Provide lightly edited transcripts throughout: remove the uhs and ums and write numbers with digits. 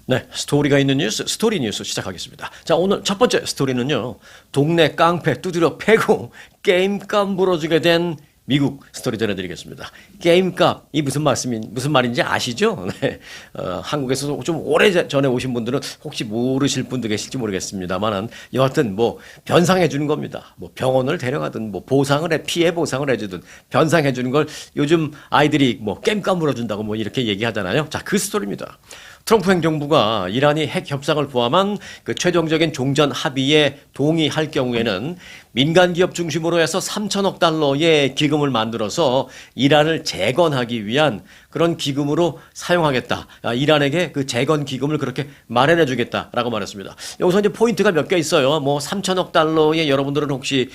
네, 스토리가 있는 뉴스, 스토리 뉴스 시작하겠습니다. 자, 오늘 첫 번째 스토리는요, 동네 깡패 두드려 패고 게임값 물어주게 된 미국 스토리 전해드리겠습니다. 게임값, 이 무슨 말인지 아시죠? 네, 한국에서 좀 오래 전에 오신 분들은 혹시 모르실 분도 계실지 모르겠습니다만은, 여하튼 뭐, 변상해 주는 겁니다. 뭐, 병원을 데려가든, 뭐, 피해 보상을 해주든, 변상해 주는 걸 요즘 아이들이 뭐, 게임값 물어준다고 뭐, 이렇게 얘기하잖아요. 자, 그 스토리입니다. 트럼프 행정부가 이란이 핵 협상을 포함한 그 최종적인 종전 합의에 동의할 경우에는 민간 기업 중심으로 해서 3천억 달러의 기금을 만들어서 이란을 재건하기 위한 그런 기금으로 사용하겠다. 이란에게 그 재건 기금을 그렇게 마련해 주겠다라고 말했습니다. 여기서 이제 포인트가 몇 개 있어요. 뭐 3천억 달러에 여러분들은 혹시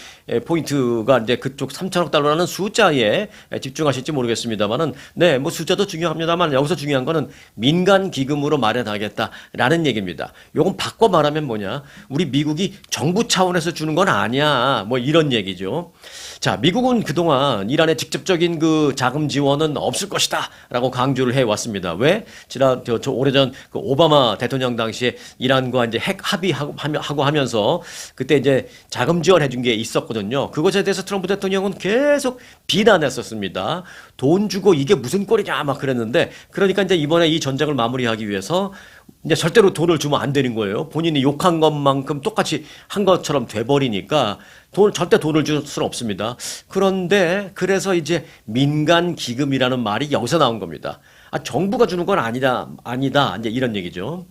포인트가 이제 그쪽 3천억 달러라는 숫자에 집중하실지 모르겠습니다만은 네, 뭐 숫자도 중요합니다만 여기서 중요한 거는 민간 기금으로 마련하겠다라는 얘기입니다. 요건 바꿔 말하면 뭐냐? 우리 미국이 정부 차원에서 주는 건 아니야. 뭐 이런 얘기죠. 자, 미국은 그동안 이란의 직접적인 그 자금 지원은 없을 것이다 라고 강조를 해왔습니다. 왜? 저 오래전 그 오바마 대통령 당시에 이란과 이제 핵 합의하고 하면서 그때 이제 자금 지원해준 게 있었거든요. 그것에 대해서 트럼프 대통령은 계속 비난했었습니다. 돈 주고 이게 무슨 꼴이냐 막 그랬는데, 그러니까 이제 이번에 이 전쟁을 마무리하기 위해서 이제 절대로 돈을 주면 안 되는 거예요. 본인이 욕한 것만큼 똑같이 한 것처럼 돼버리니까 절대 돈을 줄 수는 없습니다. 그런데 그래서 이제 민간 기금이라는 말이 여기서 나온 겁니다. 정부가 주는 건 아니다, 이제 이런 얘기죠.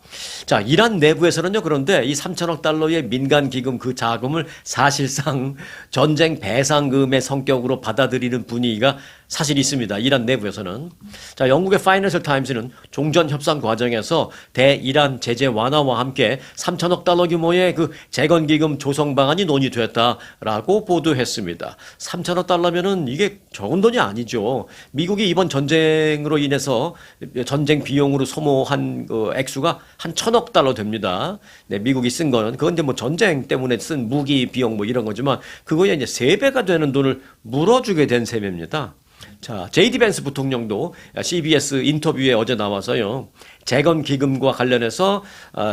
자, 이란 내부에서는요, 그런데 이 3천억 달러의 민간 기금 그 자금을 사실상 전쟁 배상금의 성격으로 받아들이는 분위기가 사실 있습니다. 이란 내부에서는. 자, 영국의 파이낸셜 타임스는 종전 협상 과정에서 대이란 제재 완화와 함께 3천억 달러 규모의 그 재건 기금 조성 방안이 논의됐다라고 보도했습니다. 3천억 달러면은 이게 적은 돈이 아니죠. 미국이 이번 전쟁으로 인해서 전쟁 비용으로 소모한 그 액수가 한 1,000억 달러 됩니다. 네, 미국이 쓴 거는 그건 이제 뭐 전쟁 때문에 쓴 무기 비용 뭐 이런 거지만 그거에 이제 3배가 되는 돈을 물어주게 된 셈입니다. 자, 제이디 벤스 부통령도 CBS 인터뷰에 어제 나와서요, 재건 기금과 관련해서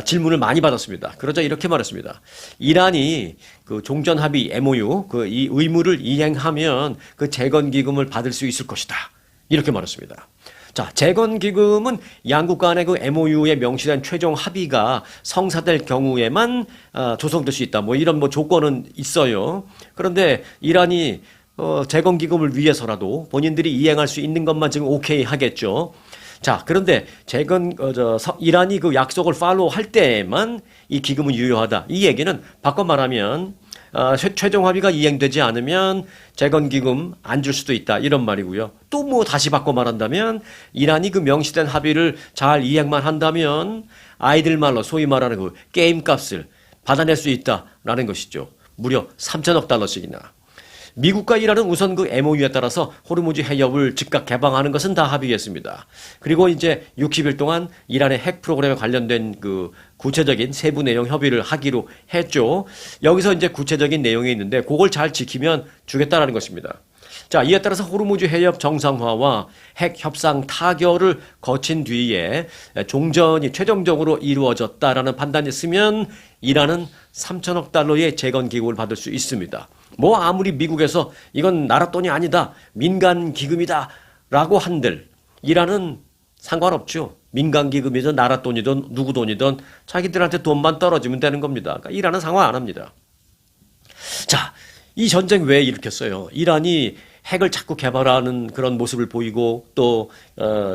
질문을 많이 받았습니다. 그러자 이렇게 말했습니다. 이란이 그 종전 합의 MOU 그 이 의무를 이행하면 그 재건 기금을 받을 수 있을 것이다. 이렇게 말했습니다. 자, 재건 기금은 양국 간의 그 MOU에 명시된 최종 합의가 성사될 경우에만 조성될 수 있다. 뭐 이런 뭐 조건은 있어요. 그런데 이란이 재건 기금을 위해서라도 본인들이 이행할 수 있는 것만 지금 오케이 하겠죠. 자, 그런데 이란이 그 약속을 팔로우 할 때에만 이 기금은 유효하다. 이 얘기는 바꿔 말하면 최종 합의가 이행되지 않으면 재건 기금 안 줄 수도 있다. 이런 말이고요. 또 뭐 다시 바꿔 말한다면 이란이 그 명시된 합의를 잘 이행만 한다면 아이들 말로 소위 말하는 그 게임 값을 받아낼 수 있다라는 것이죠. 무려 3천억 달러씩이나. 미국과 이란은 우선 그 MOU에 따라서 호르무즈 해협을 즉각 개방하는 것은 다 합의했습니다. 그리고 이제 60일 동안 이란의 핵 프로그램에 관련된 그 구체적인 세부 내용 협의를 하기로 했죠. 여기서 이제 구체적인 내용이 있는데 그걸 잘 지키면 주겠다라는 것입니다. 자, 이에 따라서 호르무즈 해협 정상화와 핵 협상 타결을 거친 뒤에 종전이 최종적으로 이루어졌다라는 판단이 있으면 이란은 3천억 달러의 재건 기금을 받을 수 있습니다. 뭐 아무리 미국에서 이건 나라 돈이 아니다, 민간 기금이다 라고 한들 이란은 상관없죠. 민간 기금이든 나라 돈이든 누구 돈이든 자기들한테 돈만 떨어지면 되는 겁니다. 그러니까 이란은 상관 안 합니다. 자, 이 전쟁 왜 일으켰어요? 이란이 핵을 자꾸 개발하는 그런 모습을 보이고 또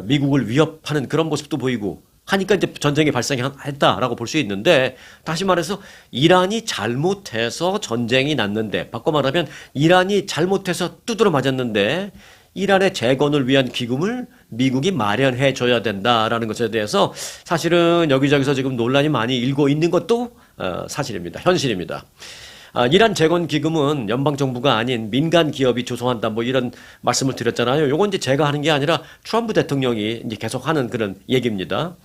미국을 위협하는 그런 모습도 보이고 하니까 이제 전쟁이 발생했다라고 볼 수 있는데, 다시 말해서 이란이 잘못해서 전쟁이 났는데, 바꿔 말하면 이란이 잘못해서 두드러 맞았는데 이란의 재건을 위한 기금을 미국이 마련해 줘야 된다라는 것에 대해서 사실은 여기저기서 지금 논란이 많이 일고 있는 것도 사실입니다. 현실입니다. 이란 재건 기금은 연방 정부가 아닌 민간 기업이 조성한다 뭐 이런 말씀을 드렸잖아요. 요건 이제 제가 하는 게 아니라 트럼프 대통령이 이제 계속 하는 그런 얘기입니다.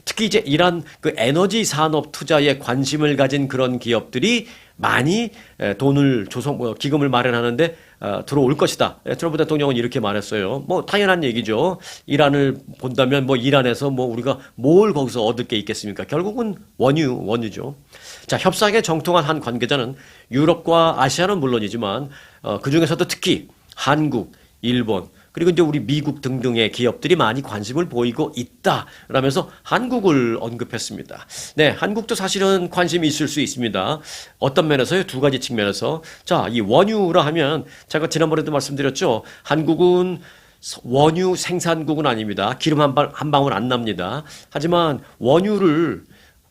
특히 이제 이란 그 에너지 산업 투자에 관심을 가진 그런 기업들이 많이 기금을 마련하는데 들어올 것이다. 트럼프 대통령은 이렇게 말했어요. 뭐 당연한 얘기죠. 이란을 본다면 뭐 이란에서 뭐 우리가 뭘 거기서 얻을 게 있겠습니까? 결국은 원유죠. 자, 협상에 정통한 한 관계자는 유럽과 아시아는 물론이지만 그 중에서도 특히 한국, 일본, 그리고 이제 우리 미국 등등의 기업들이 많이 관심을 보이고 있다라면서 한국을 언급했습니다. 네, 한국도 사실은 관심이 있을 수 있습니다. 어떤 면에서요? 두 가지 측면에서. 자, 이 원유라 하면 제가 지난번에도 말씀드렸죠. 한국은 원유 생산국은 아닙니다. 기름 한 방울 안 납니다. 하지만 원유를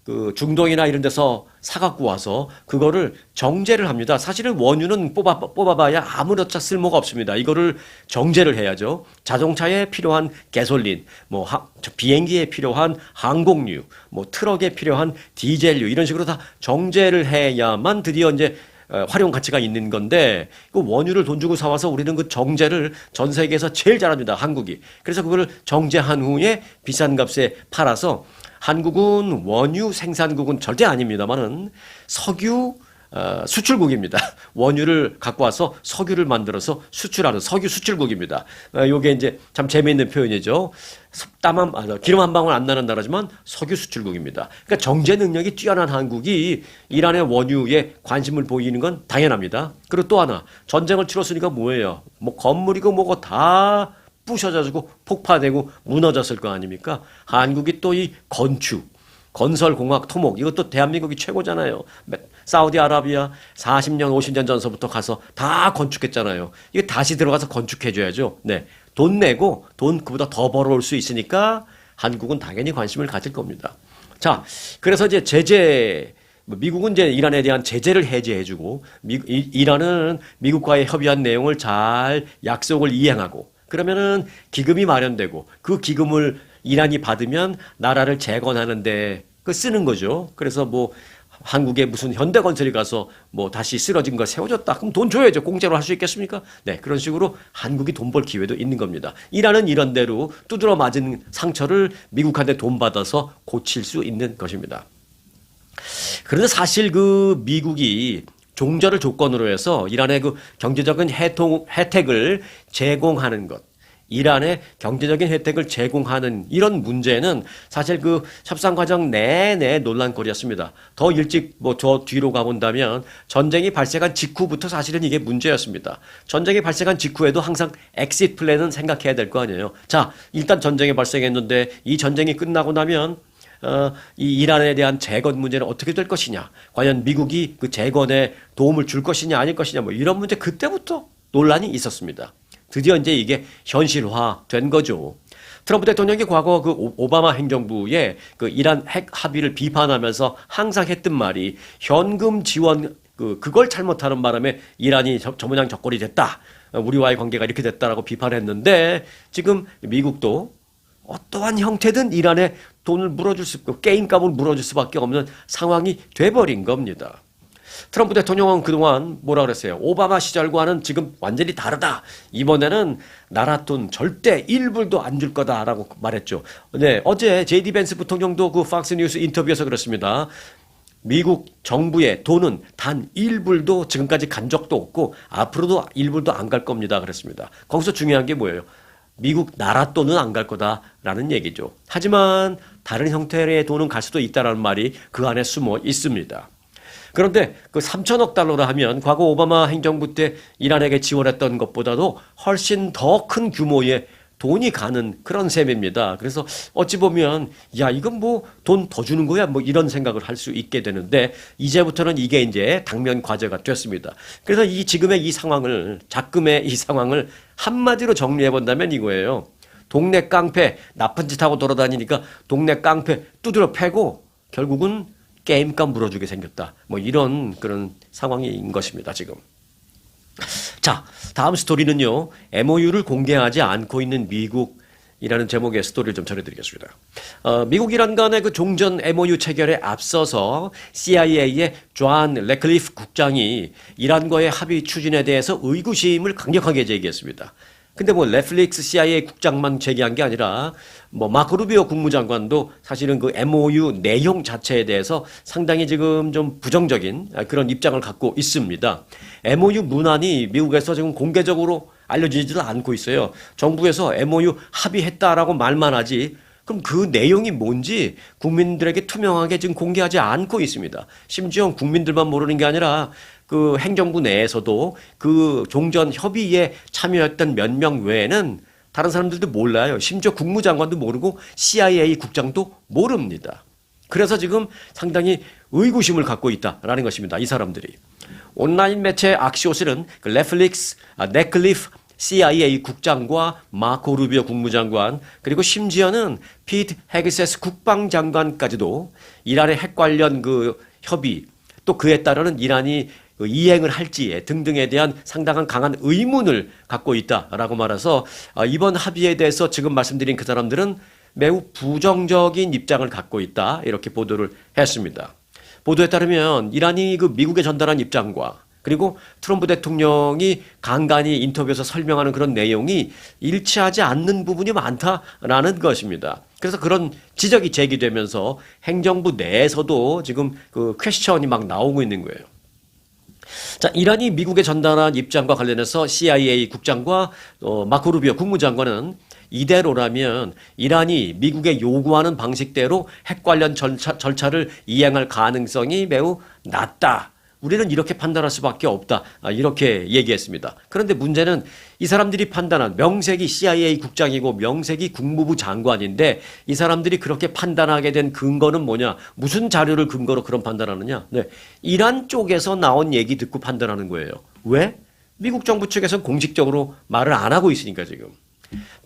그 중동이나 이런 데서 사갖고 와서 그거를 정제를 합니다. 사실은 원유는 뽑아봐야 아무렇자 쓸모가 없습니다. 이거를 정제를 해야죠. 자동차에 필요한 가솔린, 뭐 비행기에 필요한 항공유, 뭐 트럭에 필요한 디젤유 이런 식으로 다 정제를 해야만 드디어 이제 활용 가치가 있는 건데 그 원유를 돈 주고 사와서 우리는 그 정제를 전 세계에서 제일 잘합니다. 한국이. 그래서 그거를 정제한 후에 비싼 값에 팔아서 한국은 원유 생산국은 절대 아닙니다만은 석유 수출국입니다. 원유를 갖고 와서 석유를 만들어서 수출하는 석유 수출국입니다. 요게 이제 참 재미있는 표현이죠. 기름 한 방울 안 나는 나라지만 석유 수출국입니다. 그러니까 정제 능력이 뛰어난 한국이 이란의 원유에 관심을 보이는 건 당연합니다. 그리고 또 하나 전쟁을 치렀으니까 뭐예요? 뭐 건물이고 뭐고 다 부셔져가지고 폭파되고 무너졌을 거 아닙니까? 한국이 또 이 건설공학 토목 이것도 대한민국이 최고잖아요. 사우디아라비아 40년 50년 전서부터 가서 다 건축했잖아요. 이거 다시 들어가서 건축해줘야죠. 네, 돈 내고 돈 그보다 더 벌어올 수 있으니까 한국은 당연히 관심을 가질 겁니다. 자, 그래서 이제 미국은 이제 이란에 대한 제재를 해제해주고 이란은 미국과의 협의한 내용을 잘 약속을 이행하고 그러면은 기금이 마련되고 그 기금을 이란이 받으면 나라를 재건하는데 그 쓰는 거죠. 그래서 뭐 한국에 무슨 현대건설이 가서 뭐 다시 쓰러진 거 세워줬다. 그럼 돈 줘야죠. 공짜로 할 수 있겠습니까? 네, 그런 식으로 한국이 돈 벌 기회도 있는 겁니다. 이란은 이런 대로 두드러 맞은 상처를 미국한테 돈 받아서 고칠 수 있는 것입니다. 그런데 사실 그 미국이 종전을 조건으로 해서 이란의 그 경제적인 혜택을 제공하는 것, 이란의 경제적인 혜택을 제공하는 이런 문제는 사실 그 협상 과정 내내 논란거리였습니다. 더 일찍 뭐 저 뒤로 가본다면 전쟁이 발생한 직후부터 사실은 이게 문제였습니다. 전쟁이 발생한 직후에도 항상 엑시트 플랜은 생각해야 될 거 아니에요. 자, 일단 전쟁이 발생했는데 이 전쟁이 끝나고 나면 이 이란에 대한 재건 문제는 어떻게 될 것이냐? 과연 미국이 그 재건에 도움을 줄 것이냐 아닐 것이냐 뭐 이런 문제 그때부터 논란이 있었습니다. 드디어 이제 이게 현실화된 거죠. 트럼프 대통령이 과거 그 오바마 행정부의 그 이란 핵 합의를 비판하면서 항상 했던 말이 현금 지원 그걸 잘못하는 바람에 이란이 저 모양 저꼴이 됐다. 우리와의 관계가 이렇게 됐다라고 비판했는데 지금 미국도 어떠한 형태든 이란에 돈을 물어줄 수 없고 게임값을 물어줄 수밖에 없는 상황이 돼버린 겁니다. 트럼프 대통령은 그동안 뭐라 그랬어요? 오바마 시절과는 지금 완전히 다르다. 이번에는 나라 돈 절대 1불도 안 줄 거다라고 말했죠. 네, 어제 제이디 벤스 부통령도 그 팍스뉴스 인터뷰에서 그랬습니다. 미국 정부의 돈은 단 1불도 지금까지 간 적도 없고 앞으로도 1불도 안 갈 겁니다. 그랬습니다. 거기서 중요한 게 뭐예요? 미국 나라 돈은 안 갈 거다라는 얘기죠. 하지만 다른 형태의 돈은 갈 수도 있다라는 말이 그 안에 숨어 있습니다. 그런데 그 3천억 달러라 하면 과거 오바마 행정부 때 이란에게 지원했던 것보다도 훨씬 더 큰 규모의 돈이 가는 그런 셈입니다. 그래서 어찌 보면 야 이건 뭐 돈 더 주는 거야 뭐 이런 생각을 할 수 있게 되는데 이제부터는 이게 이제 당면 과제가 됐습니다. 그래서 지금의 이 상황을 작금의 이 상황을 한마디로 정리해 본다면 이거예요. 동네 깡패 나쁜 짓 하고 돌아다니니까 동네 깡패 두드려 패고 결국은 게임값 물어주게 생겼다. 뭐 이런 그런 상황인 것입니다. 지금. 자, 다음 스토리는요. MOU를 공개하지 않고 있는 미국이라는 제목의 스토리를 좀 전해드리겠습니다. 미국 이란 간의 그 종전 MOU 체결에 앞서서 CIA의 존 레클리프 국장이 이란과의 합의 추진에 대해서 의구심을 강력하게 제기했습니다. 근데 뭐 넷플릭스 CIA 국장만 제기한 게 아니라 뭐 마코 루비오 국무장관도 사실은 그 MOU 내용 자체에 대해서 상당히 지금 좀 부정적인 그런 입장을 갖고 있습니다. MOU 문안이 미국에서 지금 공개적으로 알려지지도 않고 있어요. 정부에서 MOU 합의했다라고 말만 하지 그럼 그 내용이 뭔지 국민들에게 투명하게 지금 공개하지 않고 있습니다. 심지어 국민들만 모르는 게 아니라 그 행정부 내에서도 그 종전 협의에 참여했던 몇 명 외에는 다른 사람들도 몰라요. 심지어 국무장관도 모르고 CIA 국장도 모릅니다. 그래서 지금 상당히 의구심을 갖고 있다라는 것입니다. 이 사람들이. 온라인 매체 악시오스는 그 넷플릭스, 넷클리프 CIA 국장과 마코 루비오 국무장관 그리고 심지어는 피트 헤그세스 국방장관까지도 이란의 핵 관련 그 협의 또 그에 따르는 이란이 이행을 할지 등등에 대한 상당한 강한 의문을 갖고 있다라고 말해서 이번 합의에 대해서 지금 말씀드린 그 사람들은 매우 부정적인 입장을 갖고 있다 이렇게 보도를 했습니다. 보도에 따르면 이란이 그 미국에 전달한 입장과 그리고 트럼프 대통령이 간간히 인터뷰에서 설명하는 그런 내용이 일치하지 않는 부분이 많다라는 것입니다. 그래서 그런 지적이 제기되면서 행정부 내에서도 지금 그 퀘스천이 막 나오고 있는 거예요. 자, 이란이 미국에 전달한 입장과 관련해서 CIA 국장과 마코 루비오 국무장관은 이대로라면 이란이 미국에 요구하는 방식대로 핵 관련 절차를 이행할 가능성이 매우 낮다. 우리는 이렇게 판단할 수밖에 없다. 이렇게 얘기했습니다. 그런데 문제는 이 사람들이 판단한 명색이 CIA 국장이고 명색이 국무부 장관인데 이 사람들이 그렇게 판단하게 된 근거는 뭐냐? 무슨 자료를 근거로 그런 판단하느냐? 네. 이란 쪽에서 나온 얘기 듣고 판단하는 거예요. 왜? 미국 정부 측에서 공식적으로 말을 안 하고 있으니까 지금.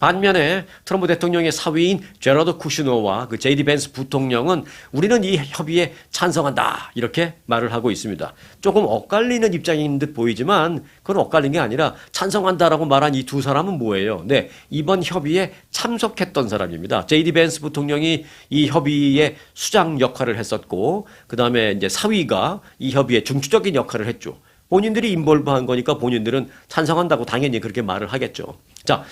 반면에 트럼프 대통령의 사위인 제러드 쿠슈너와 그 제이디 벤스 부통령은 우리는 이 협의에 찬성한다 이렇게 말을 하고 있습니다. 조금 엇갈리는 입장인 듯 보이지만 그건 엇갈린 게 아니라 찬성한다라고 말한 이 두 사람은 뭐예요? 네, 이번 협의에 참석했던 사람입니다. 제이디 벤스 부통령이 이 협의에 수장 역할을 했었고 그 다음에 이제 사위가 이 협의에 중추적인 역할을 했죠. 본인들이 인볼브한 거니까 본인들은 찬성한다고 당연히 그렇게 말을 하겠죠. 자,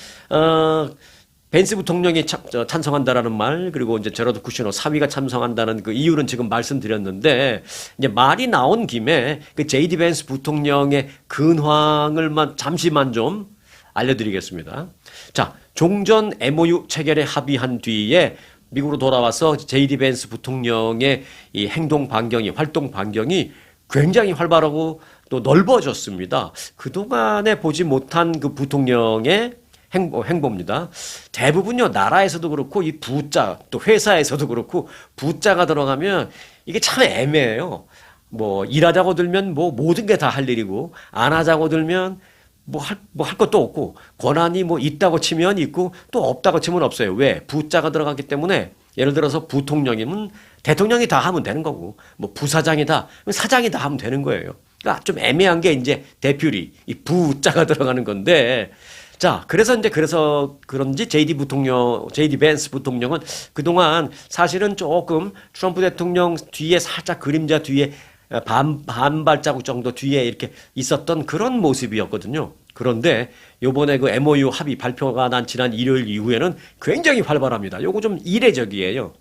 벤스 부통령이 찬성한다라는 말, 그리고 이제 제러드 쿠셔너 사위가 찬성한다는 그 이유는 지금 말씀드렸는데, 이제 말이 나온 김에 그 제이디 벤스 부통령의 근황을만 잠시만 좀 알려드리겠습니다. 자, 종전 MOU 체결에 합의한 뒤에 미국으로 돌아와서 제이디 벤스 부통령의 이 행동 반경이, 활동 반경이 굉장히 활발하고 또 넓어졌습니다. 그동안에 보지 못한 그 부통령의 행보입니다. 대부분요, 나라에서도 그렇고, 이 부자, 또 회사에서도 그렇고, 부자가 들어가면 이게 참 애매해요. 뭐, 일하자고 들면 뭐, 모든 게 다 할 일이고, 안 하자고 들면 뭐 할 것도 없고, 권한이 뭐 있다고 치면 있고, 또 없다고 치면 없어요. 왜? 부자가 들어가기 때문에, 예를 들어서 부통령이면 대통령이 다 하면 되는 거고, 뭐 부사장이다, 사장이 다 하면 되는 거예요. 그러니까 좀 애매한 게 이제 대표리, 이 부자가 들어가는 건데, 자, 그래서 그런지 제이디 벤스 부통령은 그동안 사실은 조금 트럼프 대통령 뒤에 살짝 그림자 뒤에 반발자국 정도 뒤에 이렇게 있었던 그런 모습이었거든요. 그런데 요번에 그 MOU 합의 발표가 난 지난 일요일 이후에는 굉장히 활발합니다. 요거 좀 이례적이에요.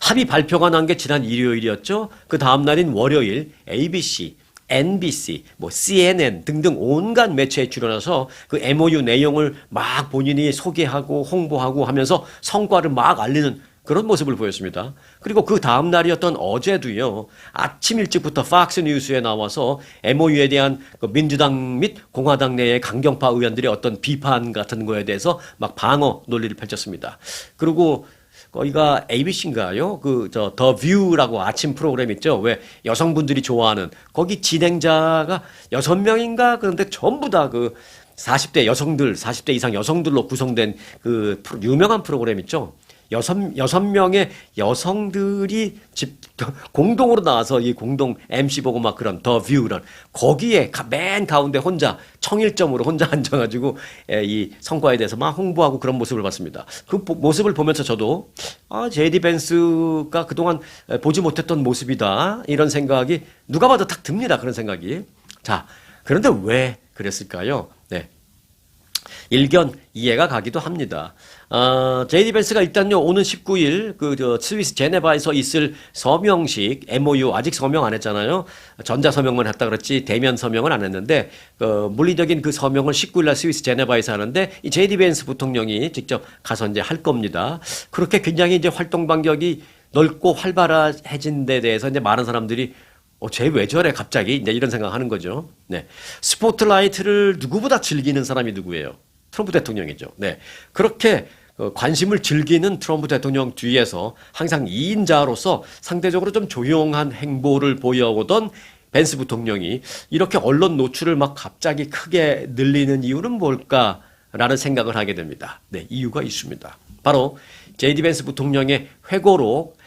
합의 발표가 난 게 지난 일요일이었죠. 그 다음 날인 월요일 ABC, NBC, 뭐 CNN 등등 온갖 매체에 출연해서 그 MOU 내용을 막 본인이 소개하고 홍보하고 하면서 성과를 막 알리는 그런 모습을 보였습니다. 그리고 그 다음 날이었던 어제도요. 아침 일찍부터 팍스 뉴스에 나와서 MOU에 대한 그 민주당 및 공화당 내의 강경파 의원들의 어떤 비판 같은 거에 대해서 막 방어 논리를 펼쳤습니다. 그리고 거기가 ABC인가요? 더 뷰라고 아침 프로그램 있죠? 왜 여성분들이 좋아하는 거기 진행자가 6명인가? 그런데 전부 다 그 40대 여성들, 40대 이상 여성들로 구성된 그 유명한 프로그램 있죠? 여섯 명의 여성들이 공동으로 나와서 이 공동 MC 보고 막 그런 더 뷰런 거기에 맨 가운데 혼자 청일점으로 혼자 앉아가지고 이 성과에 대해서 막 홍보하고 그런 모습을 봤습니다. 그 모습을 보면서 저도 제이디 벤스가 그동안 보지 못했던 모습이다 이런 생각이 누가 봐도 딱 듭니다. 그런 생각이. 자, 그런데 왜 그랬을까요? 네. 일견 이해가 가기도 합니다. 제이디 벤스가 일단요, 오는 19일, 스위스 제네바에서 있을 서명식, MOU, 아직 서명 안 했잖아요. 전자 서명만 했다 그랬지, 대면 서명은 안 했는데, 물리적인 그 서명을 19일 날 스위스 제네바에서 하는데, 이 제이디 벤스 부통령이 직접 가서 이제 할 겁니다. 그렇게 굉장히 이제 활동 반경이 넓고 활발해진 데 대해서 이제 많은 사람들이 쟤 왜 저래 갑자기 이제 이런 생각하는 거죠. 네, 스포트라이트를 누구보다 즐기는 사람이 누구예요? 트럼프 대통령이죠. 네, 그렇게 관심을 즐기는 트럼프 대통령 뒤에서 항상 2인자로서 상대적으로 좀 조용한 행보를 보여오던 벤스 부통령이 이렇게 언론 노출을 막 갑자기 크게 늘리는 이유는 뭘까라는 생각을 하게 됩니다. 네, 이유가 있습니다. 바로 제이디 벤스 부통령의 회고록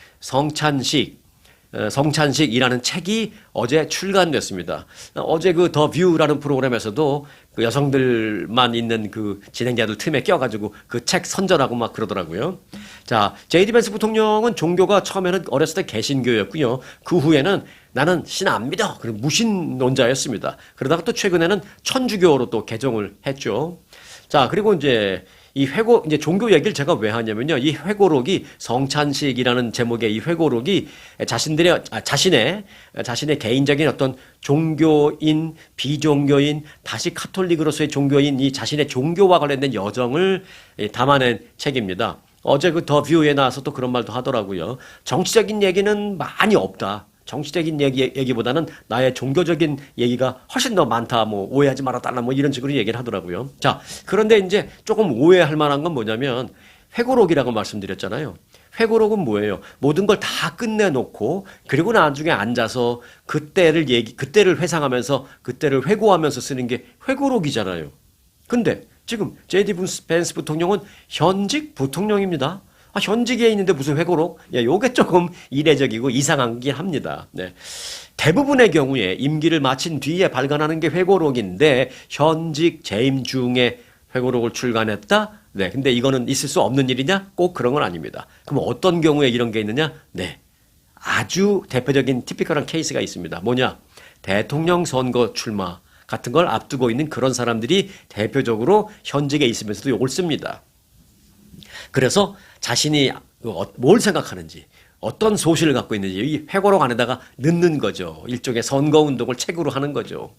성찬식이라는 책이 어제 출간됐습니다. 어제 그 더 뷰라는 프로그램에서도 그 여성들만 있는 그 진행자들 틈에 껴가지고 그 책 선전하고 막 그러더라고요. 자, 제이디 벤스 부통령은 종교가 처음에는 어렸을 때 개신교였고요. 그 후에는 나는 신 안 믿어. 그리고 무신론자였습니다. 그러다가 또 최근에는 천주교로 또 개종을 했죠. 자, 그리고 이제 이제 종교 얘기를 제가 왜 하냐면요. 이 회고록이 성찬식이라는 제목의 이 회고록이 자신의 개인적인 어떤 종교인, 비종교인, 다시 카톨릭으로서의 종교인 이 자신의 종교와 관련된 여정을 담아낸 책입니다. 어제 그 더 뷰에 나와서 또 그런 말도 하더라고요. 정치적인 얘기는 많이 없다. 정치적인 얘기보다는 나의 종교적인 얘기가 훨씬 더 많다. 뭐 오해하지 말아달라. 뭐 이런 식으로 얘기를 하더라고요. 자, 그런데 이제 조금 오해할 만한 건 뭐냐면 회고록이라고 말씀드렸잖아요. 회고록은 뭐예요? 모든 걸 다 끝내놓고 그리고 나중에 앉아서 그때를 회상하면서 그때를 회고하면서 쓰는 게 회고록이잖아요. 근데 지금 제이디 벤스 부통령은 현직 부통령입니다. 현직에 있는데 무슨 회고록? 요게 조금 이례적이고 이상하긴 합니다. 네. 대부분의 경우에 임기를 마친 뒤에 발간하는 게 회고록인데 현직 재임 중에 회고록을 출간했다? 네. 근데 이거는 있을 수 없는 일이냐? 꼭 그런 건 아닙니다. 그럼 어떤 경우에 이런 게 있느냐? 네. 아주 대표적인 티피컬한 케이스가 있습니다. 뭐냐? 대통령 선거 출마 같은 걸 앞두고 있는 그런 사람들이 대표적으로 현직에 있으면서도 이걸 씁니다. 그래서 자신이 뭘 생각하는지 어떤 소신을 갖고 있는지 이 회고록 안에다가 넣는 거죠. 일종의 선거운동을 책으로 하는 거죠.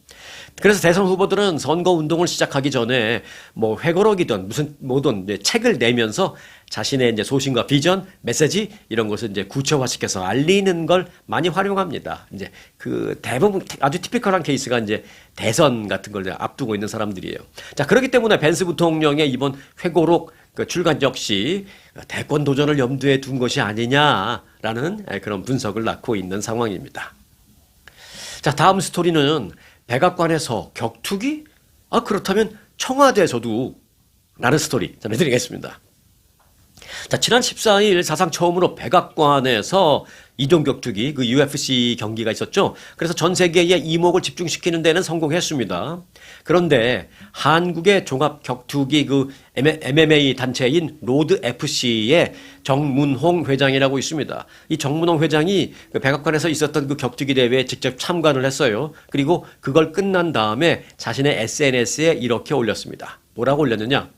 그래서 대선 후보들은 선거운동을 시작하기 전에 뭐 회고록이든 뭐든 이제 책을 내면서 자신의 이제 소신과 비전, 메시지 이런 것을 이제 구체화시켜서 알리는 걸 많이 활용합니다. 이제 그 대부분 아주 티피컬한 케이스가 이제 대선 같은 걸 앞두고 있는 사람들이에요. 자, 그렇기 때문에 벤스 부통령의 이번 회고록 출간 역시 대권 도전을 염두에 둔 것이 아니냐라는 그런 분석을 낳고 있는 상황입니다. 자, 다음 스토리는 백악관에서 격투기? 그렇다면 청와대에서도 라는 스토리 전해드리겠습니다. 자, 지난 14일 사상 처음으로 백악관에서 이종격투기 그 UFC 경기가 있었죠. 그래서 전 세계의 이목을 집중시키는 데는 성공했습니다. 그런데 한국의 종합격투기 그 MMA 단체인 로드 FC의 정문홍 회장이라고 있습니다. 이 정문홍 회장이 그 백악관에서 있었던 그 격투기 대회에 직접 참관을 했어요. 그리고 그걸 끝난 다음에 자신의 SNS에 이렇게 올렸습니다. 뭐라고 올렸느냐?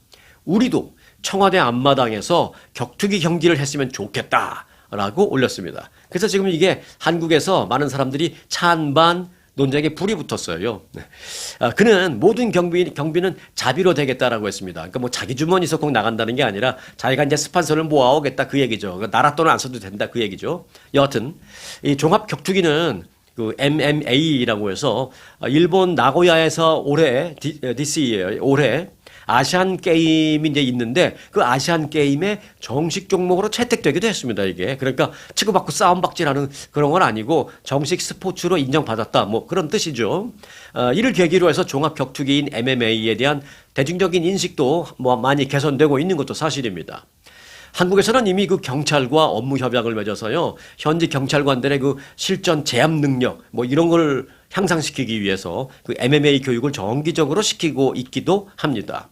우리도 청와대 앞마당에서 격투기 경기를 했으면 좋겠다라고 올렸습니다. 그래서 지금 이게 한국에서 많은 사람들이 찬반 논쟁에 불이 붙었어요. 그는 모든 경비는 자비로 되겠다라고 했습니다. 그러니까 뭐 자기 주머니에서 꼭 나간다는 게 아니라 자기가 이제 스폰서를 모아오겠다 그 얘기죠. 그러니까 나라 돈을 안 써도 된다 그 얘기죠. 여하튼 이 종합 격투기는 그 MMA라고 해서 일본 나고야에서 올해 아시안 게임이 이제 있는데 그 아시안 게임의 정식 종목으로 채택되기도 했습니다, 이게. 그러니까 치고받고 싸움박질하는 그런 건 아니고 정식 스포츠로 인정받았다. 뭐 그런 뜻이죠. 이를 계기로 해서 종합 격투기인 MMA에 대한 대중적인 인식도 뭐 많이 개선되고 있는 것도 사실입니다. 한국에서는 이미 그 경찰과 업무 협약을 맺어서요, 현지 경찰관들의 그 실전 제압 능력, 뭐 이런 걸 향상시키기 위해서 그 MMA 교육을 정기적으로 시키고 있기도 합니다.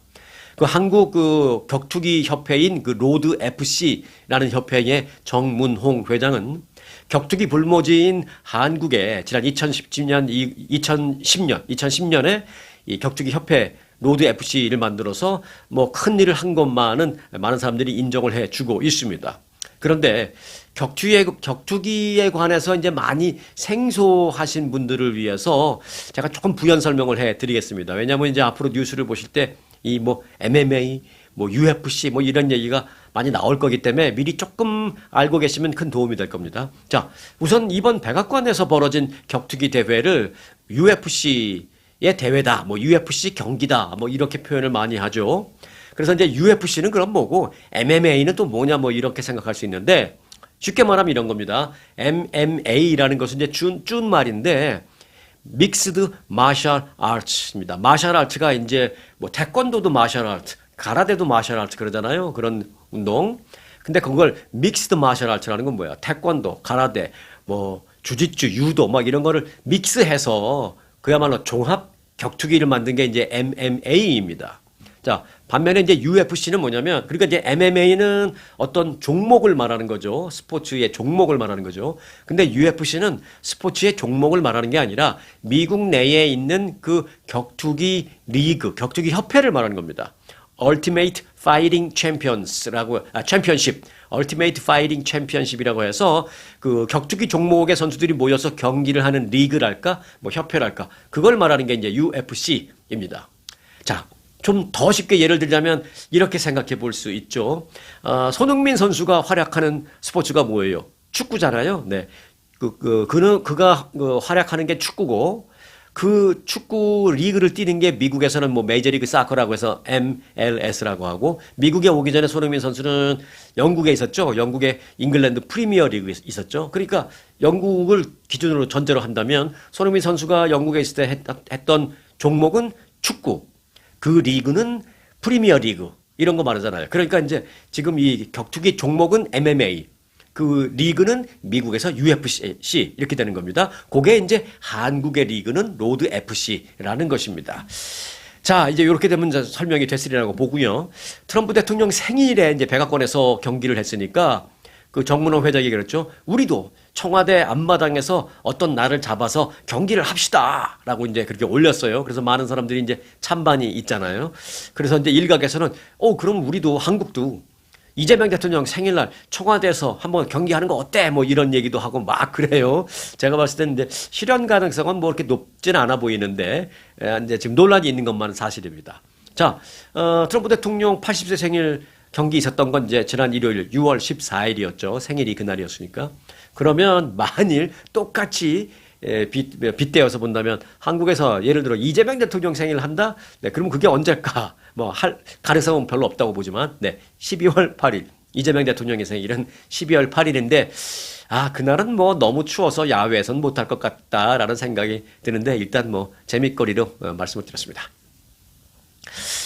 그 한국 그 격투기 협회인 그 로드 FC라는 협회의 정문홍 회장은 격투기 불모지인 한국에 지난 2010년에 이 격투기 협회 로드 FC를 만들어서 뭐 큰 일을 한 것만은 많은 사람들이 인정을 해주고 있습니다. 그런데 격투기에 관해서 이제 많이 생소하신 분들을 위해서 제가 조금 부연 설명을 해 드리겠습니다. 왜냐하면 이제 앞으로 뉴스를 보실 때 이 뭐 MMA, 뭐 UFC 뭐 이런 얘기가 많이 나올 거기 때문에 미리 조금 알고 계시면 큰 도움이 될 겁니다. 자, 우선 이번 백악관에서 벌어진 격투기 대회를 UFC의 대회다, 뭐 UFC 경기다, 뭐 이렇게 표현을 많이 하죠. 그래서 이제 UFC는 그럼 뭐고 MMA는 또 뭐냐 뭐 이렇게 생각할 수 있는데 쉽게 말하면 이런 겁니다. MMA라는 것은 이제 준 말인데 믹스드 마셜 아츠입니다. 마셜 아츠가 이제 뭐 태권도도 마셜 아츠, 가라데도 마셜 아츠 그러잖아요. 그런 운동. 근데 그걸 믹스드 마셜 아츠라는 건 뭐야? 태권도, 가라데, 뭐 주짓수, 유도 막 이런 거를 믹스해서 그야말로 종합 격투기를 만든 게 이제 MMA입니다. 자, 반면에 이제 UFC는 뭐냐면, 그러니까 이제 MMA는 어떤 종목을 말하는 거죠. 스포츠의 종목을 말하는 거죠. 근데 UFC는 스포츠의 종목을 말하는 게 아니라 미국 내에 있는 그 격투기 리그, 격투기 협회를 말하는 겁니다. Ultimate Fighting Champions라고, 챔피언십, Ultimate Fighting Championship이라고 해서 그 격투기 종목의 선수들이 모여서 경기를 하는 리그랄까, 뭐 협회랄까, 그걸 말하는 게 이제 UFC입니다. 자, 좀 더 쉽게 예를 들자면 이렇게 생각해 볼 수 있죠. 손흥민 선수가 활약하는 스포츠가 뭐예요? 축구잖아요. 네. 그가 활약하는 게 축구고, 그 축구 리그를 뛰는 게 미국에서는 뭐 메이저리그 사커라고 해서 MLS라고 하고, 미국에 오기 전에 손흥민 선수는 영국에 있었죠. 영국의 잉글랜드 프리미어 리그에 있었죠. 그러니까 영국을 기준으로 전제로 한다면 손흥민 선수가 영국에 있을 때 했던 종목은 축구. 그 리그는 프리미어 리그 이런 거 말하잖아요. 그러니까 이제 지금 이 격투기 종목은 MMA, 그 리그는 미국에서 UFC 이렇게 되는 겁니다. 그게 이제 한국의 리그는 로드 FC라는 것입니다. 자, 이제 이렇게 되면 이제 설명이 됐으리라고 보고요. 트럼프 대통령 생일에 이제 백악관에서 경기를 했으니까 그 정문호 회장이 그랬죠. 우리도 청와대 앞마당에서 어떤 날을 잡아서 경기를 합시다. 라고 이제 그렇게 올렸어요. 그래서 많은 사람들이 이제 찬반이 있잖아요. 그래서 이제 일각에서는, 그럼 우리도 한국도 이재명 대통령 생일날 청와대에서 한번 경기하는 거 어때? 뭐 이런 얘기도 하고 막 그래요. 제가 봤을 때는 이제 실현 가능성은 뭐 이렇게 높지는 않아 보이는데, 이제 지금 논란이 있는 것만은 사실입니다. 자, 트럼프 대통령 80세 생일 경기 있었던 건 이제 지난 일요일 6월 14일이었죠. 생일이 그날이었으니까. 그러면 만일 똑같이 빗대어서 본다면 한국에서 예를 들어 이재명 대통령 생일을 한다? 네, 그러면 그게 언제일까? 뭐 할 가능성은 별로 없다고 보지만, 네, 12월 8일. 이재명 대통령의 생일은 12월 8일인데, 그날은 뭐 너무 추워서 야외에서는 못할 것 같다라는 생각이 드는데, 일단 뭐 재밌거리로 말씀을 드렸습니다.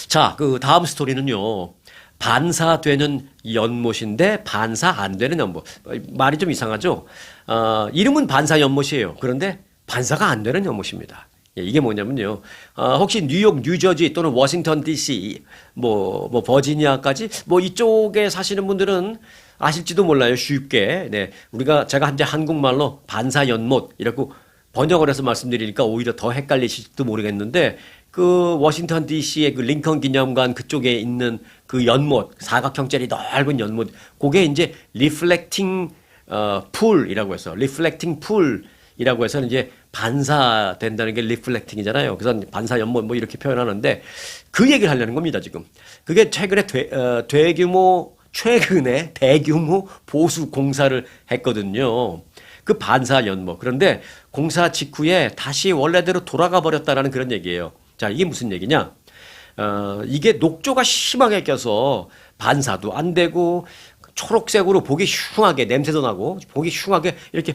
자, 그 다음 스토리는요. 반사되는 연못인데 반사 안 되는 연못. 말이 좀 이상하죠? 이름은 반사 연못이에요. 그런데 반사가 안 되는 연못입니다. 이게 뭐냐면요. 혹시 뉴욕, 뉴저지 또는 워싱턴 DC, 뭐 버지니아까지 뭐 이쪽에 사시는 분들은 아실지도 몰라요. 쉽게. 네. 제가 이제 한국말로 반사 연못 이라고 번역을 해서 말씀드리니까 오히려 더 헷갈리실지도 모르겠는데, 그 워싱턴 DC의 그 링컨 기념관 그쪽에 있는 그 연못, 사각형짜리 넓은 연못, 그게 이제 리플렉팅 풀이라고 해서 리플렉팅 풀이라고 해서 이제 반사된다는 게 리플렉팅이잖아요. 그래서 반사 연못 뭐 이렇게 표현하는데 그 얘기를 하려는 겁니다, 지금. 그게 최근에 대규모 보수 공사를 했거든요. 그 반사 연못. 그런데 공사 직후에 다시 원래대로 돌아가 버렸다라는 그런 얘기예요. 자, 이게 무슨 얘기냐? 이게 녹조가 심하게 껴서 반사도 안 되고 초록색으로 보기 흉하게 냄새도 나고 보기 흉하게 이렇게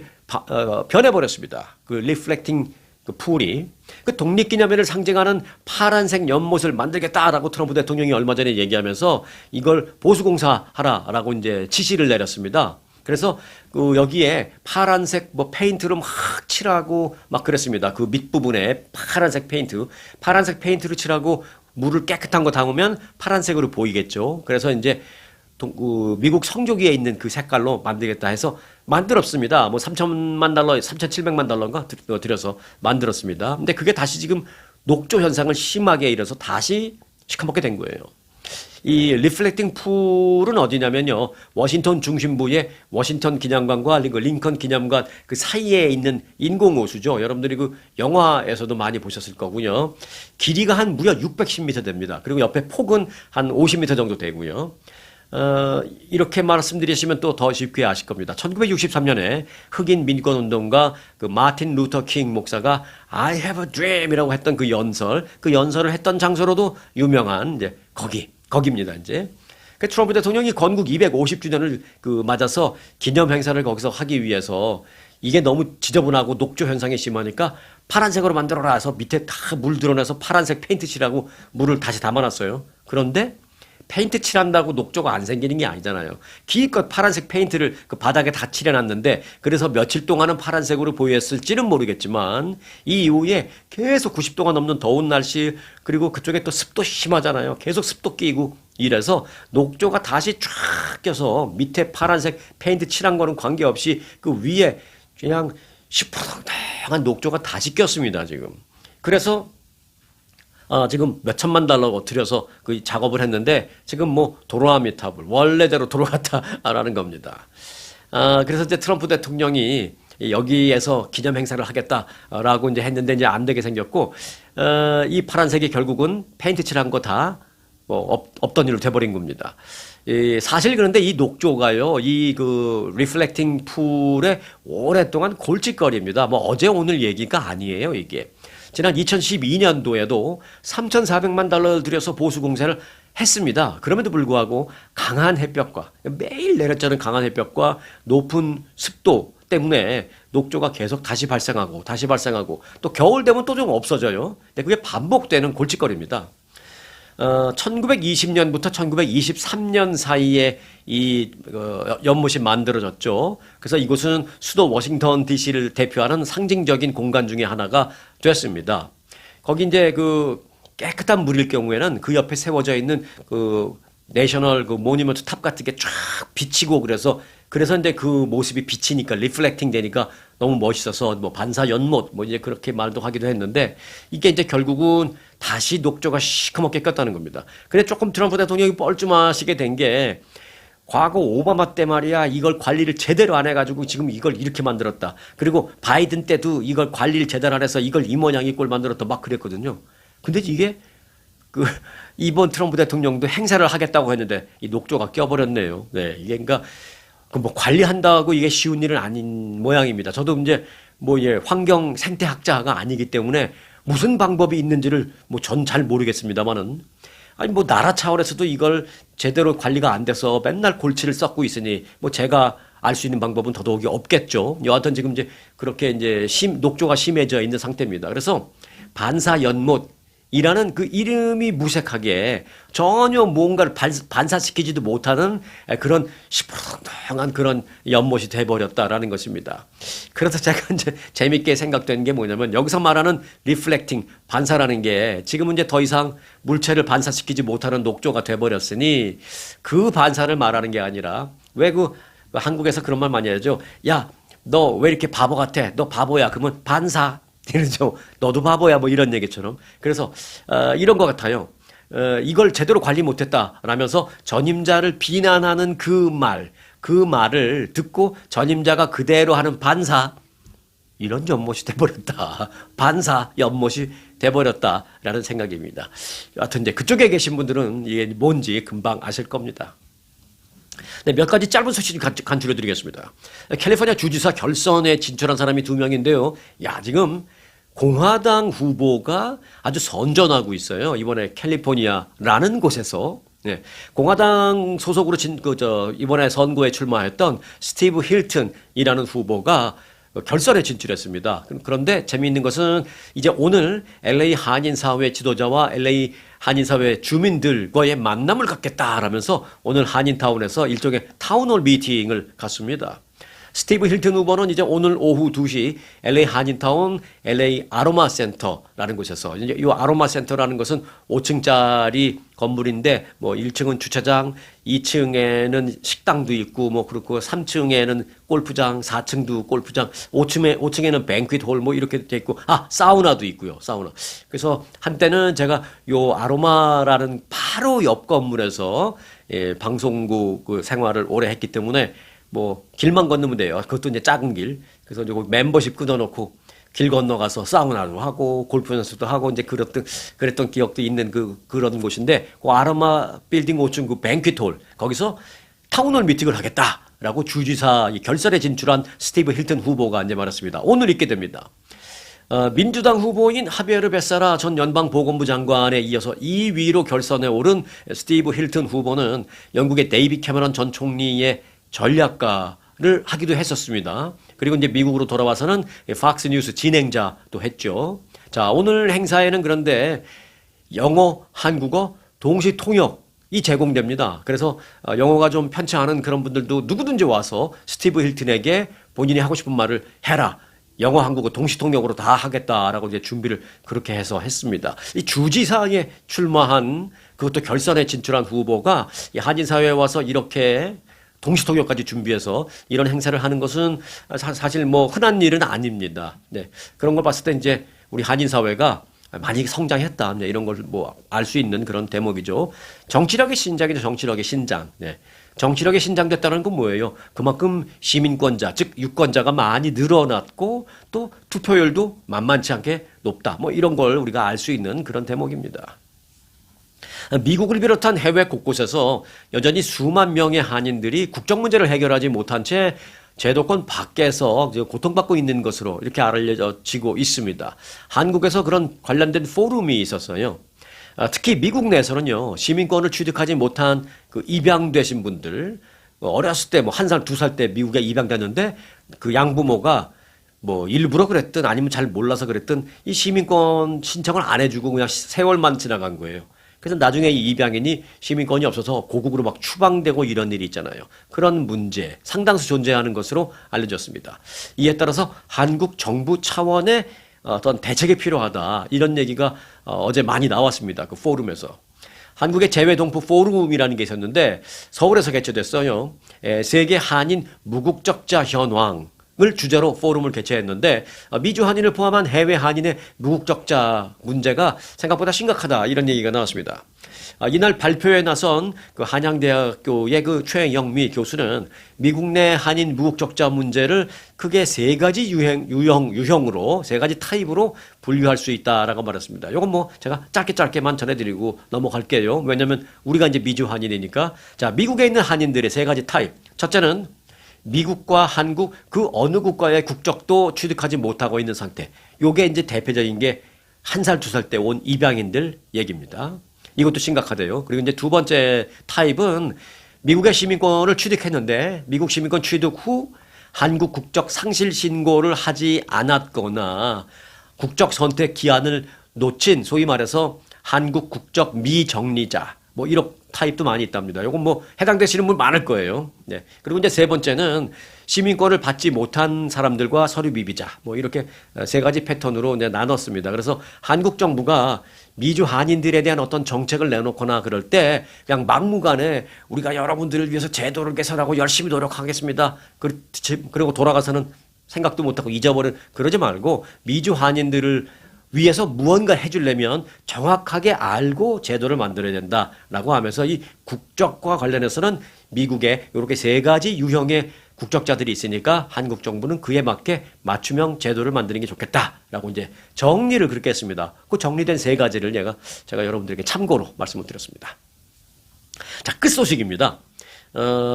변해버렸습니다. 그 리플렉팅 그 풀이. 그 독립기념일을 상징하는 파란색 연못을 만들겠다라고 트럼프 대통령이 얼마 전에 얘기하면서 이걸 보수공사하라라고 이제 지시를 내렸습니다. 그래서 그 여기에 파란색 뭐 페인트로 막 칠하고 막 그랬습니다. 그 밑부분에 파란색 페인트로 칠하고 물을 깨끗한 거 담으면 파란색으로 보이겠죠. 그래서 이제 미국 성조기에 있는 그 색깔로 만들겠다 해서 만들었습니다. 뭐 $3,700만 달러인가 들여서 만들었습니다. 근데 그게 다시 지금 녹조 현상을 심하게 일어서 다시 시커멓게 된 거예요. 이 리플렉팅 풀은 어디냐면요. 워싱턴 중심부의 워싱턴 기념관과 링컨 기념관 그 사이에 있는 인공호수죠. 여러분들이 그 영화에서도 많이 보셨을 거고요. 길이가 한 무려 610m 됩니다. 그리고 옆에 폭은 한 50m 정도 되고요. 이렇게 말씀드리시면 또 더 쉽게 아실 겁니다. 1963년에 흑인 민권 운동가 그 마틴 루터 킹 목사가 I have a dream이라고 했던 그 연설을 했던 장소로도 유명한 이제 거기입니다, 이제. 그 트럼프 대통령이 건국 250주년을 그 맞아서 기념 행사를 거기서 하기 위해서 이게 너무 지저분하고 녹조 현상이 심하니까 파란색으로 만들어라 해서 밑에 다 물 드러내서 파란색 페인트 칠하고 물을 다시 담아놨어요. 그런데 페인트 칠한다고 녹조가 안 생기는 게 아니잖아요. 기껏 파란색 페인트를 그 바닥에 다 칠해놨는데 그래서 며칠 동안은 파란색으로 보였을지는 모르겠지만 이 이후에 계속 90도가 넘는 더운 날씨 그리고 그쪽에 또 습도 심하잖아요. 계속 습도 끼고 이래서 녹조가 다시 쫙 껴서 밑에 파란색 페인트 칠한 거는 관계없이 그 위에 그냥 시퍼렁한 녹조가 다시 꼈습니다, 지금. 그래서 지금 몇 천만 달러 들여서 그 작업을 했는데 지금 뭐 도로아미타불 원래대로 돌아갔다라는 겁니다. 그래서 이제 트럼프 대통령이 여기에서 기념 행사를 하겠다라고 이제 했는데 이제 안 되게 생겼고 이 파란색이 결국은 페인트 칠한 거 다 뭐 없던 일로 돼버린 겁니다. 사실 그런데 이 녹조가요, 이 그 리플렉팅 풀에 오랫동안 골칫거리입니다. 뭐 어제 오늘 얘기가 아니에요, 이게. 지난 2012년도에도 3,400만 달러를 들여서 보수 공사를 했습니다. 그럼에도 불구하고 강한 햇볕과 매일 내렸자는 강한 햇볕과 높은 습도 때문에 녹조가 계속 다시 발생하고 또 겨울 되면 또 좀 없어져요. 근데 그게 반복되는 골칫거리입니다. 1920년부터 1923년 사이에 이 연못이 만들어졌죠. 그래서 이곳은 수도 워싱턴 DC를 대표하는 상징적인 공간 중에 하나가 됐습니다. 거기 이제 그 깨끗한 물일 경우에는 그 옆에 세워져 있는 그 내셔널 그 모니먼트 탑 같은 게 쫙 비치고 그래서 이제 그 모습이 비치니까 리플렉팅 되니까 너무 멋있어서 뭐 반사 연못 뭐 이제 그렇게 말도 하기도 했는데 이게 이제 결국은 다시 녹조가 시커멓게 꼈다는 겁니다. 근데 조금 트럼프 대통령이 뻘쭘하시게 된 게 과거 오바마 때 말이야 이걸 관리를 제대로 안 해가지고 지금 이걸 이렇게 만들었다. 그리고 바이든 때도 이걸 관리를 제대로 안 해서 이걸 이 모양 이 꼴 만들었다 막 그랬거든요. 근데 이게 그 이번 트럼프 대통령도 행사를 하겠다고 했는데 이 녹조가 껴버렸네요. 네, 이게 그러니까 그 뭐 관리한다고 이게 쉬운 일은 아닌 모양입니다. 저도 이제 뭐 예, 환경 생태학자가 아니기 때문에 무슨 방법이 있는지를 뭐 전 잘 모르겠습니다만은 아니 뭐 나라 차원에서도 이걸 제대로 관리가 안 돼서 맨날 골치를 썩고 있으니 뭐 제가 알 수 있는 방법은 더더욱이 없겠죠. 여하튼 지금 이제 그렇게 이제 녹조가 심해져 있는 상태입니다. 그래서 반사 연못 이라는 그 이름이 무색하게 전혀 뭔가를 반사시키지도 못하는 그런 시퍼렁한 그런 연못이 돼버렸다라는 것입니다. 그래서 제가 이제 재밌게 생각된 게 뭐냐면 여기서 말하는 리플렉팅, 반사라는 게 지금은 이제 더 이상 물체를 반사시키지 못하는 녹조가 돼버렸으니 그 반사를 말하는 게 아니라 왜 그 한국에서 그런 말 많이 하죠. 야, 너 왜 이렇게 바보 같아? 너 바보야. 그러면 반사. 이러죠. 너도 바보야 뭐 이런 얘기처럼. 그래서 이런 것 같아요. 이걸 제대로 관리 못했다라면서 전임자를 비난하는 그 말을 듣고 전임자가 그대로 하는 반사 이런 연못이 돼버렸다. 반사 연못이 돼버렸다라는 생각입니다. 여하튼 이제 그쪽에 계신 분들은 이게 뭔지 금방 아실 겁니다. 네, 몇 가지 짧은 소식 간추려 드리겠습니다. 캘리포니아 주지사 결선에 진출한 사람이 2명인데요. 야, 지금 공화당 후보가 아주 선전하고 있어요. 이번에 캘리포니아라는 곳에서. 네, 공화당 소속으로 이번에 선거에 출마했던 스티브 힐튼이라는 후보가 결선에 진출했습니다. 그런데 재미있는 것은 이제 오늘 LA 한인사회 지도자와 LA 한인사회 주민들과의 만남을 갖겠다라면서 오늘 한인타운에서 일종의 타운홀 미팅을 갖습니다. 스티브 힐튼 후보는 이제 오늘 오후 2시 LA 한인타운 LA 아로마 센터라는 곳에서 이제 이 아로마 센터라는 것은 5층짜리 건물인데 뭐 1층은 주차장, 2층에는 식당도 있고 뭐 그렇고 3층에는 골프장, 4층도 골프장, 5층에는 뱅퀴트홀 뭐 이렇게 돼 있고 사우나도 있고요. 사우나. 그래서 한때는 제가 요 아로마라는 바로 옆 건물에서 방송국 그 생활을 오래 했기 때문에 뭐 길만 건너면 돼요. 그것도 이제 작은 길. 그래서 이제 멤버십 끊어놓고 길 건너가서 사우나도 하고 골프 연습도 하고 이제 그랬던 기억도 있는 그런 곳인데 그 아로마 빌딩 5층 그 뱅퀴트홀 거기서 타운홀 미팅을 하겠다라고 주지사 결선에 진출한 스티브 힐튼 후보가 이제 말했습니다. 오늘 있게 됩니다. 민주당 후보인 하비에르 베세라 전 연방보건부 장관에 이어서 2위로 결선에 오른 스티브 힐튼 후보는 영국의 데이빗 캐머런 전 총리의 전략가를 하기도 했었습니다. 그리고 이제 미국으로 돌아와서는 팍스 뉴스 진행자도 했죠. 자, 오늘 행사에는 그런데 영어, 한국어 동시 통역이 제공됩니다. 그래서 영어가 좀 편치 않은 그런 분들도 누구든지 와서 스티브 힐튼에게 본인이 하고 싶은 말을 해라. 영어, 한국어 동시 통역으로 다 하겠다라고 이제 준비를 그렇게 해서 했습니다. 이 주지사에 출마한 그것도 결선에 진출한 후보가 이 한인 사회에 와서 이렇게 동시 통역까지 준비해서 이런 행사를 하는 것은 사실 뭐 흔한 일은 아닙니다. 네. 그런 걸 봤을 때 이제 우리 한인 사회가 많이 성장했다. 네. 이런 걸 뭐 알 수 있는 그런 대목이죠. 정치력의 신장이죠. 정치력의 신장. 네. 정치력이 신장됐다는 건 뭐예요? 그만큼 시민권자, 즉 유권자가 많이 늘어났고 또 투표율도 만만치 않게 높다. 뭐 이런 걸 우리가 알 수 있는 그런 대목입니다. 미국을 비롯한 해외 곳곳에서 여전히 수만 명의 한인들이 국적 문제를 해결하지 못한 채 제도권 밖에서 고통받고 있는 것으로 이렇게 알려지고 있습니다. 한국에서 그런 관련된 포럼이 있었어요. 특히 미국 내에서는요, 시민권을 취득하지 못한 그 입양되신 분들, 어렸을 때 뭐 1살, 2살 때 미국에 입양됐는데 그 양부모가 뭐 일부러 그랬든 아니면 잘 몰라서 그랬든 이 시민권 신청을 안 해주고 그냥 세월만 지나간 거예요. 그래서 나중에 이 입양인이 시민권이 없어서 고국으로 막 추방되고 이런 일이 있잖아요. 그런 문제 상당수 존재하는 것으로 알려졌습니다. 이에 따라서 한국 정부 차원의 어떤 대책이 필요하다. 이런 얘기가 어제 많이 나왔습니다. 그 포럼에서. 한국의 재외동포 포럼이라는 게 있었는데 서울에서 개최됐어요. 세계 한인 무국적자 현황을 주제로 포럼을 개최했는데 미주 한인을 포함한 해외 한인의 무국적자 문제가 생각보다 심각하다. 이런 얘기가 나왔습니다. 이날 발표에 나선 그 한양대학교의 그 최영미 교수는 미국 내 한인 무국적자 문제를 크게 세 가지 유형으로 세 가지 타입으로 분류할 수 있다라고 말했습니다. 이건 뭐 제가 짧게만 전해드리고 넘어갈게요. 왜냐하면 우리가 이제 미주 한인이니까. 자, 미국에 있는 한인들의 세 가지 타입. 첫째는 미국과 한국 그 어느 국가의 국적도 취득하지 못하고 있는 상태. 요게 이제 대표적인 게 1살, 2살 때 온 입양인들 얘기입니다. 이것도 심각하대요. 그리고 이제 두 번째 타입은 미국의 시민권을 취득했는데 미국 시민권 취득 후 한국 국적 상실 신고를 하지 않았거나 국적 선택 기한을 놓친 소위 말해서 한국 국적 미정리자 뭐 이런 타입도 많이 있답니다. 이건 뭐 해당되시는 분 많을 거예요. 네. 그리고 이제 세 번째는 시민권을 받지 못한 사람들과 서류 미비자 뭐 이렇게 세 가지 패턴으로 이제 나눴습니다. 그래서 한국 정부가 미주 한인들에 대한 어떤 정책을 내놓거나 그럴 때 그냥 막무가내 우리가 여러분들을 위해서 제도를 개선하고 열심히 노력하겠습니다. 그리고 돌아가서는 생각도 못하고 잊어버린 그러지 말고 미주 한인들을 위해서 무언가 해주려면 정확하게 알고 제도를 만들어야 된다라고 하면서 이 국적과 관련해서는 미국에 이렇게 세 가지 유형의 국적자들이 있으니까 한국 정부는 그에 맞게 맞춤형 제도를 만드는 게 좋겠다라고 이제 정리를 그렇게 했습니다. 그 정리된 세 가지를 제가 여러분들에게 참고로 말씀을 드렸습니다. 자, 끝소식입니다.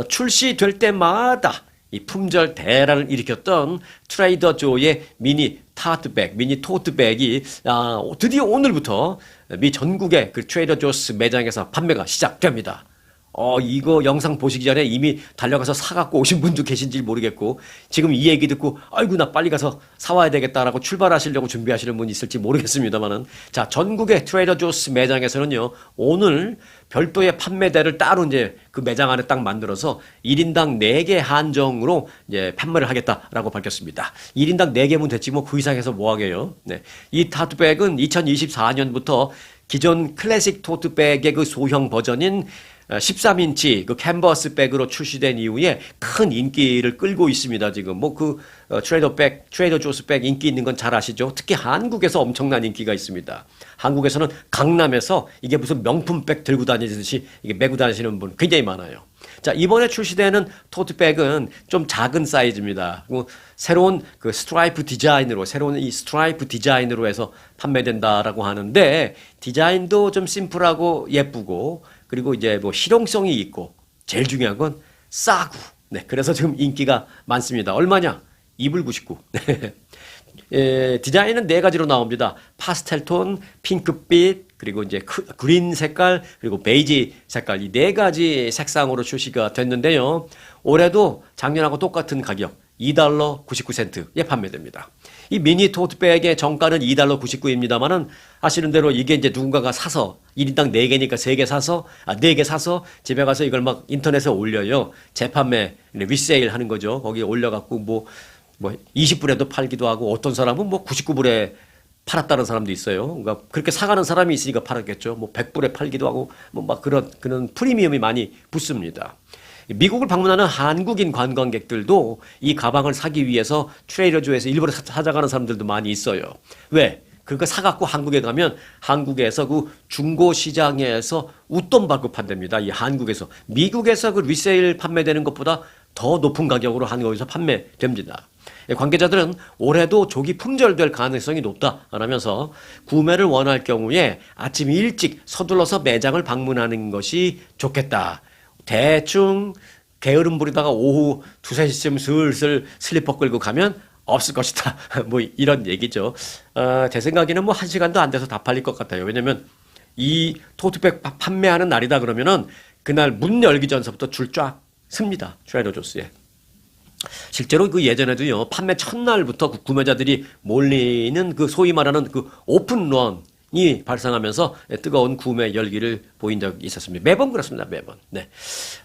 출시될 때마다 이 품절 대란을 일으켰던 트레이더 조의 미니 토트백이 드디어 오늘부터 미 전국의 그 트레이더 조스 매장에서 판매가 시작됩니다. 이거 영상 보시기 전에 이미 달려가서 사갖고 오신 분도 계신지 모르겠고, 지금 이 얘기 듣고, 아이고, 나 빨리 가서 사와야 되겠다라고 출발하시려고 준비하시는 분이 있을지 모르겠습니다만은. 자, 전국의 트레이더 조스 매장에서는요, 오늘 별도의 판매대를 따로 이제 그 매장 안에 딱 만들어서 1인당 4개 한정으로 이제 판매를 하겠다라고 밝혔습니다. 1인당 4개면 됐지 뭐 그 이상해서 뭐 하게요. 네. 이 토트백은 2024년부터 기존 클래식 토트백의 그 소형 버전인 13인치 그 캔버스 백으로 출시된 이후에 큰 인기를 끌고 있습니다. 지금 뭐 그 트레이더 조스 백 인기 있는 건 잘 아시죠? 특히 한국에서 엄청난 인기가 있습니다. 한국에서는 강남에서 이게 무슨 명품 백 들고 다니듯이 이게 메고 다니시는 분 굉장히 많아요. 자, 이번에 출시되는 토트백은 좀 작은 사이즈입니다. 새로운 그 새로운 이 스트라이프 디자인으로 해서 판매된다라고 하는데, 디자인도 좀 심플하고 예쁘고, 그리고 이제 뭐 실용성이 있고, 제일 중요한 건 싸고. 네, 그래서 지금 인기가 많습니다. 얼마냐? 2불 99. 디자인은 4가지로 나옵니다. 파스텔 톤, 핑크빛, 그리고 이제 그린 색깔, 그리고 베이지 색깔, 이 4가지 색상으로 출시가 됐는데요. 올해도 작년하고 똑같은 가격, $2 99센트에 판매됩니다. 이 미니 토트백의 정가는 $2 99입니다만은 아시는 대로 이게 이제 누군가가 사서 1인당 4개니까 4개 사서 집에 가서 이걸 막 인터넷에 올려요. 재판매, 리세일 하는 거죠. 거기에 올려갖고 뭐 20불에도 팔기도 하고, 어떤 사람은 뭐 99불에 팔았다는 사람도 있어요. 그러니까 그렇게 사가는 사람이 있으니까 팔았겠죠. 뭐 100불에 팔기도 하고, 뭐 막 그런 프리미엄이 많이 붙습니다. 미국을 방문하는 한국인 관광객들도 이 가방을 사기 위해서 트레이더조에서 일부러 찾아가는 사람들도 많이 있어요. 왜? 그거 사갖고 한국에 가면 한국에서 그 중고 시장에서 웃돈 받고 판답니다. 이 한국에서. 미국에서 그 리세일 판매되는 것보다 더 높은 가격으로 한국에서 판매됩니다. 관계자들은 올해도 조기 품절될 가능성이 높다라면서 구매를 원할 경우에 아침 일찍 서둘러서 매장을 방문하는 것이 좋겠다. 대충 게으름 부리다가 오후 2, 3시쯤 슬슬 슬리퍼 끌고 가면 없을 것이다. 뭐 이런 얘기죠. 제 생각에는 뭐 1시간도 안 돼서 다 팔릴 것 같아요. 왜냐면 이 토트백 판매하는 날이다 그러면은 그날 문 열기 전서부터 줄 쫙 씁니다. 트레이더 조스에. 실제로 그 예전에도요, 판매 첫날부터 그 구매자들이 몰리는 그 소위 말하는 그 오픈런이 발생하면서 뜨거운 구매 열기를 보인 적이 있었습니다. 매번 그렇습니다. 매번. 네.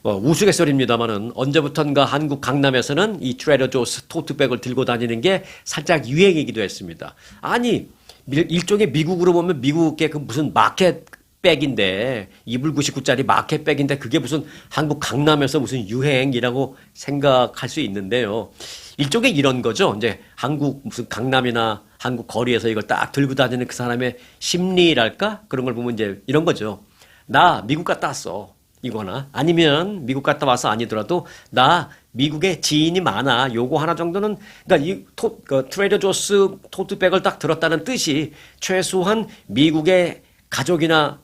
우스갯소리입니다만은 언제부턴가 한국 강남에서는 이 트레이더 조스 토트백을 들고 다니는 게 살짝 유행이기도 했습니다. 아니, 일종의 미국으로 보면 미국의 그 무슨 마켓백인데, 2불 99짜리 마켓백인데 그게 무슨 한국 강남에서 무슨 유행이라고 생각할 수 있는데요. 일종의 이런 거죠. 이제 한국 무슨 강남이나 한국 거리에서 이걸 딱 들고 다니는 그 사람의 심리랄까? 그런 걸 보면 이제 이런 거죠. 나 미국 갔다 왔어. 이거나 아니면 미국 갔다 와서 아니더라도 나 미국에 지인이 많아. 요거 하나 정도는, 그러니까 트레이더 조스 토트백을 딱 들었다는 뜻이 최소한 미국의 가족이나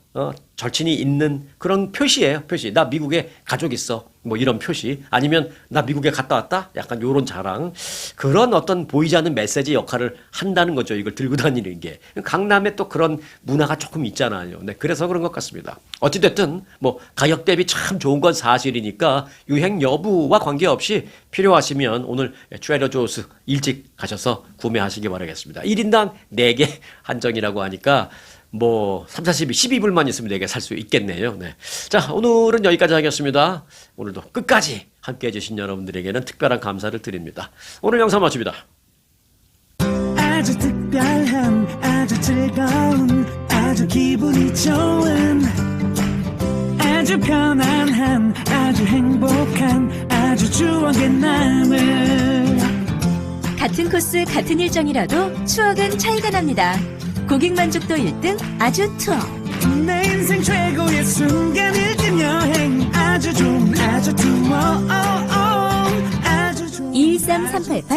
절친이 있는 그런 표시예요. 표시. 나 미국에 가족 있어. 뭐 이런 표시. 아니면 나 미국에 갔다 왔다. 약간 요런 자랑. 그런 어떤 보이지 않는 메시지 역할을 한다는 거죠. 이걸 들고 다니는 게. 강남에 또 그런 문화가 조금 있잖아요. 네, 그래서 그런 것 같습니다. 어찌됐든 뭐 가격 대비 참 좋은 건 사실이니까 유행 여부와 관계없이 필요하시면 오늘 트레이더 조스 일찍 가셔서 구매하시기 바라겠습니다. 1인당 4개 한정이라고 하니까 뭐 3, 40, 12불만 있으면 4개 살 수 있겠네요. 네. 자, 오늘은 여기까지 하겠습니다. 오늘도 끝까지 함께해 주신 여러분들에게는 특별한 감사를 드립니다. 오늘 영상 마칩니다. 아주 특별한, 아주 즐거운, 아주 기분이 좋은, 아주 편안한, 아주 행복한, 아주 추억의 남을. 같은 코스 같은 일정이라도 추억은 차이가 납니다. 고객 만족도 1등 아주 투어. 내 인생 최고의 순간일 땐 여행 아주 좋은 아주 투어. 아주 좋은 213-388